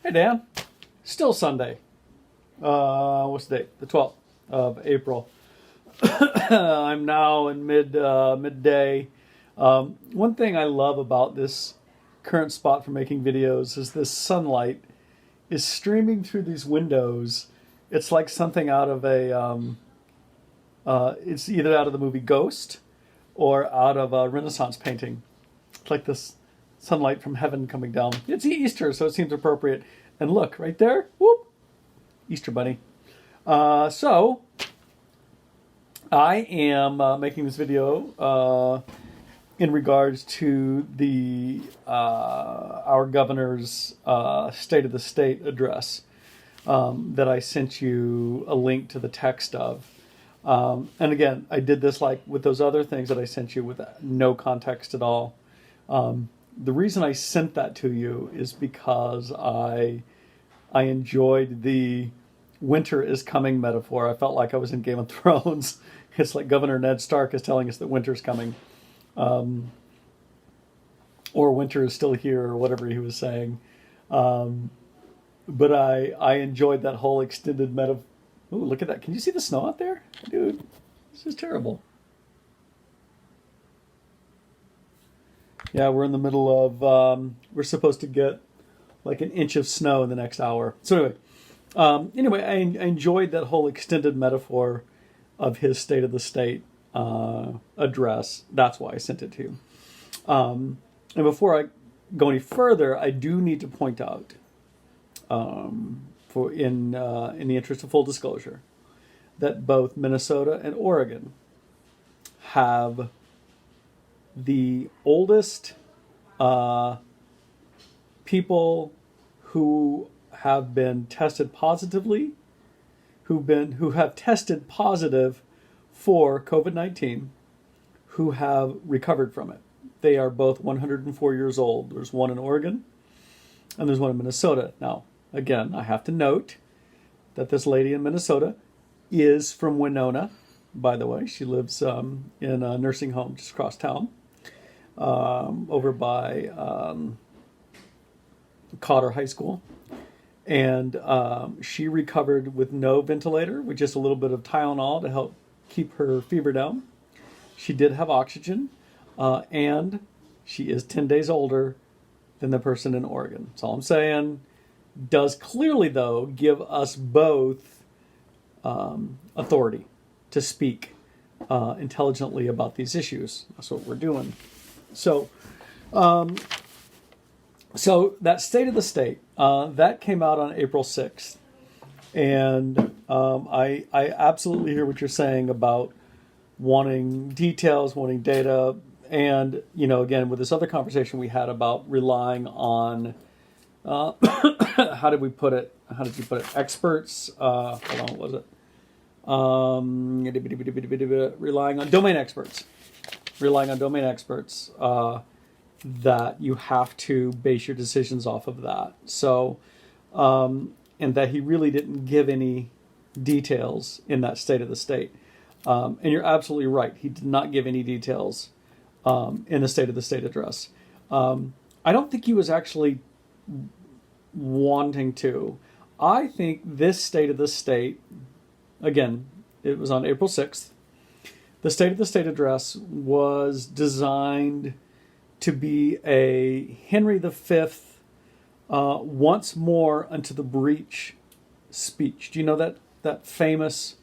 Hey Dan, still Sunday. What's the date? The 12th of April. I'm now in midday. One thing I love about this current spot for making videos is this sunlight is streaming through these windows. It's like something out of it's either out of the movie Ghost or out of a Renaissance painting. It's like this sunlight from heaven coming down. It's Easter, so it seems appropriate. And look, right there, whoop, Easter bunny. So I am making this video in regards to the our governor's State of the State address that I sent you a link to the text of. And again, I did this like with those other things that I sent you with no context at all. The reason I sent that to you is because I enjoyed the winter is coming metaphor. I felt like I was in Game of Thrones. It's like Governor Ned Stark is telling us that winter's coming. Or winter is still here, or whatever he was saying. But I enjoyed that whole extended metaphor. Ooh, look at that. Can you see the snow out there? Dude, this is terrible. Yeah, we're in the middle of, we're supposed to get like an inch of snow in the next hour. So anyway, I enjoyed that whole extended metaphor of his State of the State address. That's why I sent it to you. And before I go any further, I do need to point out, in the interest of full disclosure, that both Minnesota and Oregon have the oldest people who have been tested positively, who have tested positive for COVID-19, who have recovered from it. They are both 104 years old. There's one in Oregon and there's one in Minnesota. Now, again, I have to note that this lady in Minnesota is from Winona, by the way. She lives in a nursing home just across town, over by Cotter High School. And she recovered with no ventilator, with just a little bit of Tylenol to help keep her fever down. She did have oxygen, and she is 10 days older than the person in Oregon. That's all I'm saying. Does clearly, though, give us both authority to speak intelligently about these issues. That's what we're doing. So that State of the State, that came out on April 6th. And I absolutely hear what you're saying about wanting details, wanting data. And, again, with this other conversation we had about relying on, how did you put it? Experts, hold on, what was it? Relying on domain experts. That you have to base your decisions off of that. So, and that he really didn't give any details in that State of the State. And you're absolutely right. He did not give any details in the State of the State address. I don't think he was actually wanting to. I think this State of the State, again, it was on April 6th. The State of the State address was designed to be a Henry V once more unto the breach speech. Do you know that famous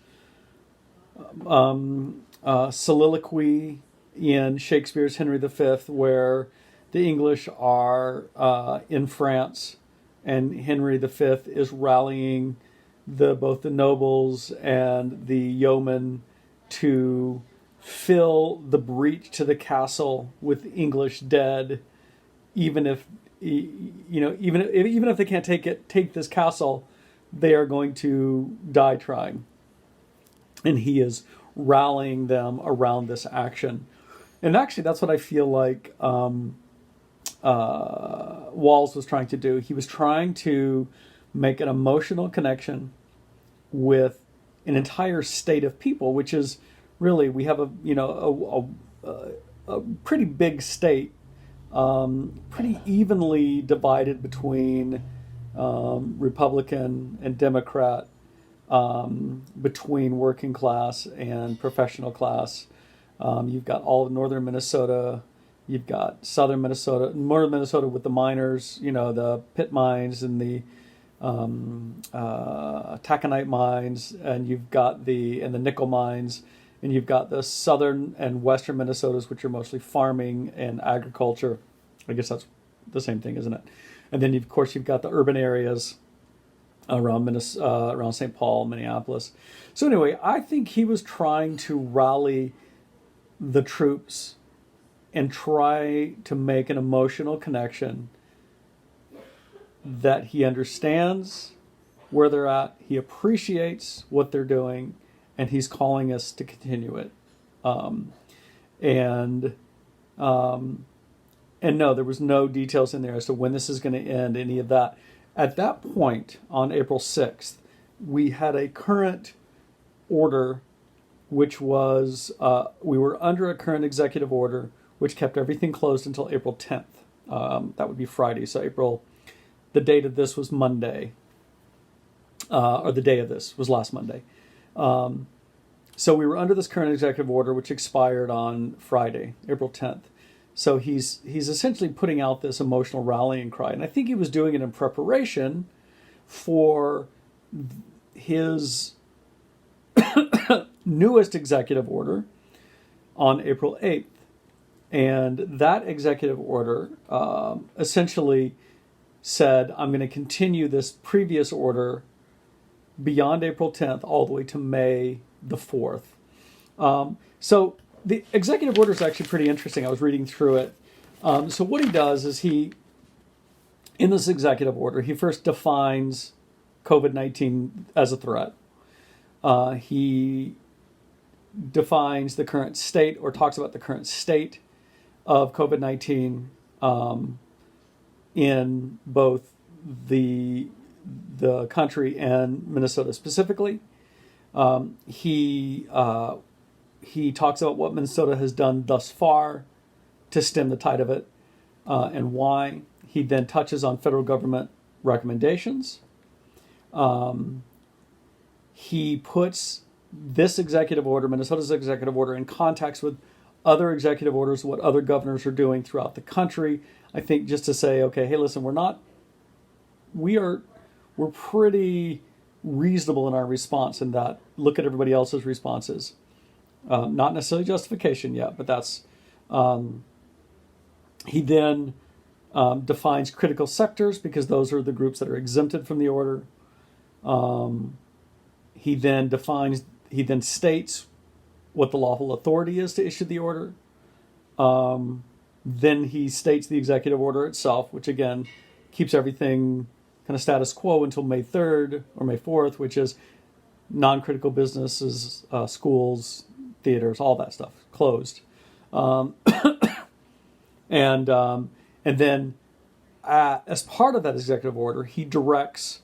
soliloquy in Shakespeare's Henry V where the English are in France and Henry V is rallying both the nobles and the yeomen to fill the breach to the castle with English dead, even if they can't take this castle, they are going to die trying. And he is rallying them around this action. And actually, that's what I feel like Walz was trying to do. He was trying to make an emotional connection with an entire state of people, which is really, we have a pretty big state, pretty evenly divided between Republican and Democrat, between working class and professional class. You've got all of northern Minnesota. You've got southern northern Minnesota with the miners, the pit mines and the taconite mines, and you've got the nickel mines, and you've got the southern and western Minnesotas, which are mostly farming and agriculture. I guess that's the same thing, isn't it? And then, of course, you've got the urban areas around around St. Paul, Minneapolis. So anyway, I think he was trying to rally the troops and try to make an emotional connection that he understands where they're at, he appreciates what they're doing, and he's calling us to continue it. And no, there was no details in there as to when this is going to end, any of that. At that point, on April 6th, we had a current order, which was, we were under a current executive order, which kept everything closed until April 10th. That would be Friday. So the date of this was Monday, or the day of this was last Monday. So we were under this current executive order, which expired on Friday, April 10th. So he's essentially putting out this emotional rallying cry. And I think he was doing it in preparation for his newest executive order on April 8th. And that executive order essentially said, I'm going to continue this previous order beyond April 10th all the way to May the 4th. So the executive order is actually pretty interesting. I was reading through it. So what he does is in this executive order, he first defines COVID-19 as a threat. He defines the current state, or talks about the current state of COVID-19 in both the country and Minnesota specifically. He talks about what Minnesota has done thus far to stem the tide of it, and why. He then touches on federal government recommendations. He puts this executive order, Minnesota's executive order, in context with other executive orders, what other governors are doing throughout the country. I think just to say, okay, hey, listen, we're pretty reasonable in our response, in that look at everybody else's responses. Not necessarily justification yet, but that's. He then defines critical sectors, because those are the groups that are exempted from the order. He then states what the lawful authority is to issue the order. Then he states the executive order itself, which again keeps everything kind of status quo until May 3rd or May 4th, which is non-critical businesses, schools, theaters, all that stuff closed. And then as part of that executive order, he directs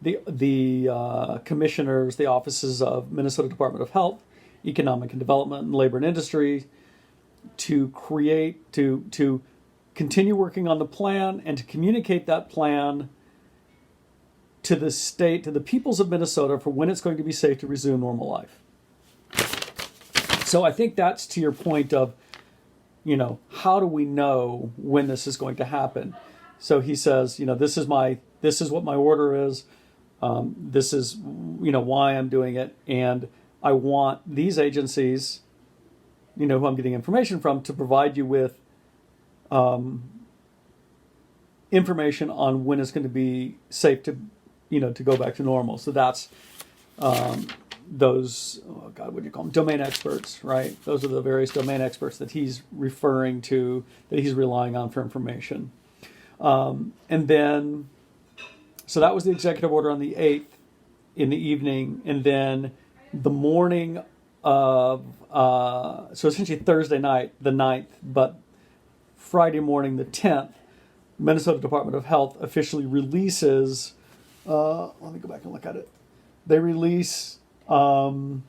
the commissioners, the offices of Minnesota Department of Health, Economic and Development, and Labor and Industry to continue working on the plan and to communicate that plan to the state, to the peoples of Minnesota, for when it's going to be safe to resume normal life. So I think that's to your point of, how do we know when this is going to happen? So he says, this is what my order is. This is, why I'm doing it. And I want these agencies, who I'm getting information from, to provide you with information on when it's going to be safe to go back to normal. So that's those, what do you call them? Domain experts, right? Those are the various domain experts that he's referring to, that he's relying on for information. And then, so that was the executive order on the 8th in the evening. And then the morning of, so essentially Thursday night, the 9th, but Friday morning, the 10th, Minnesota Department of Health officially releases, let me go back and look at it. They release their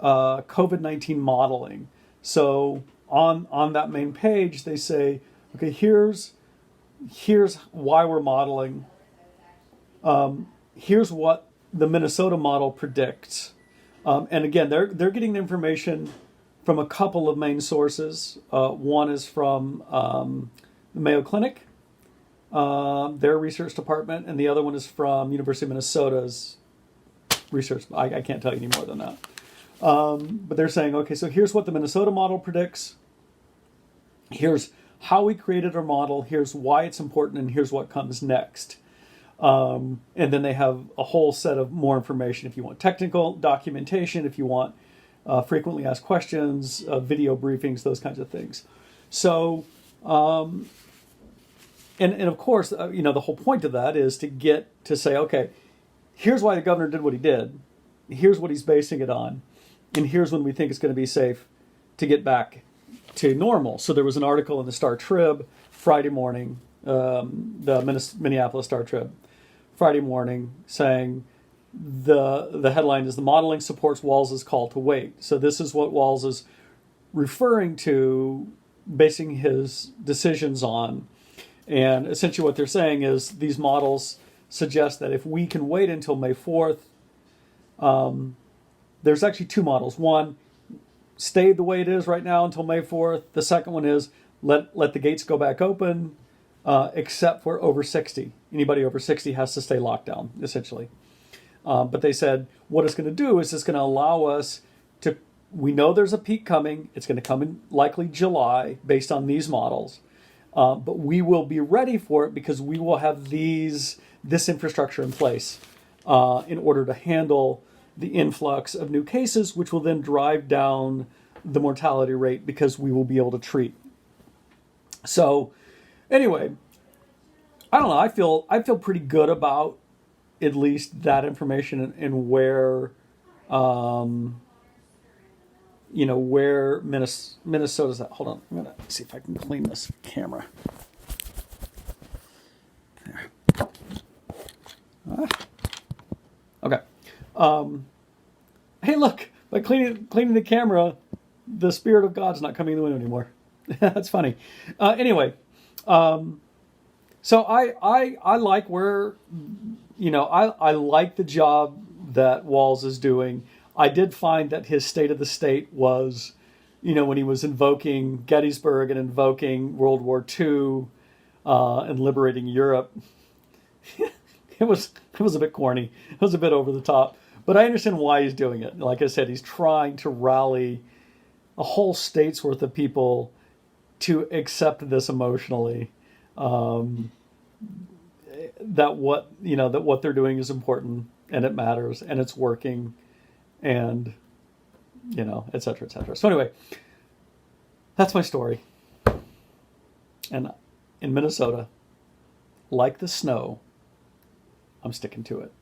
COVID-19 modeling. So on that main page, they say, okay, here's here's why we're modeling. Here's what the Minnesota model predicts. And again, they're getting the information from a couple of main sources. One is from the Mayo Clinic, their research department, and the other one is from University of Minnesota's research. I can't tell you any more than that. But they're saying, okay, so here's what the Minnesota model predicts. Here's how we created our model. Here's why it's important, and here's what comes next. And then they have a whole set of more information if you want technical documentation, if you want frequently asked questions, video briefings, those kinds of things. So, and of course, the whole point of that is to get to say, okay, here's why the governor did what he did. Here's what he's basing it on. And here's when we think it's going to be safe to get back to normal. So there was an article in the Star Trib Friday morning, the Minneapolis Star Trib, Friday morning, saying the headline is "The Modeling Supports Walz's Call to Wait." So this is what Walz is referring to, basing his decisions on. And essentially what they're saying is these models suggest that if we can wait until May 4th, there's actually two models. One, stay the way it is right now until May 4th. The second one is let the gates go back open, except for over 60. Anybody over 60 has to stay locked down, essentially. But they said what it's going to do is it's going to allow us to, we know there's a peak coming. It's going to come in likely July based on these models. But we will be ready for it because we will have this infrastructure in place in order to handle the influx of new cases, which will then drive down the mortality rate because we will be able to treat. So anyway, I don't know. I feel pretty good about at least that information and where, where Minnesota's at. Hold on. I'm going to see if I can clean this camera. There. Okay. Hey, look, by cleaning the camera, the Spirit of God's not coming in the window anymore. That's funny. Anyway, so I like where, I like the job that Walz is doing. I did find that his State of the State was, when he was invoking Gettysburg and invoking World War II and liberating Europe, it was a bit corny. It was a bit over the top. But I understand why he's doing it. Like I said, he's trying to rally a whole state's worth of people to accept this emotionally. That what they're doing is important and it matters and it's working, and et cetera, et cetera. So anyway, that's my story. And in Minnesota, like the snow, I'm sticking to it.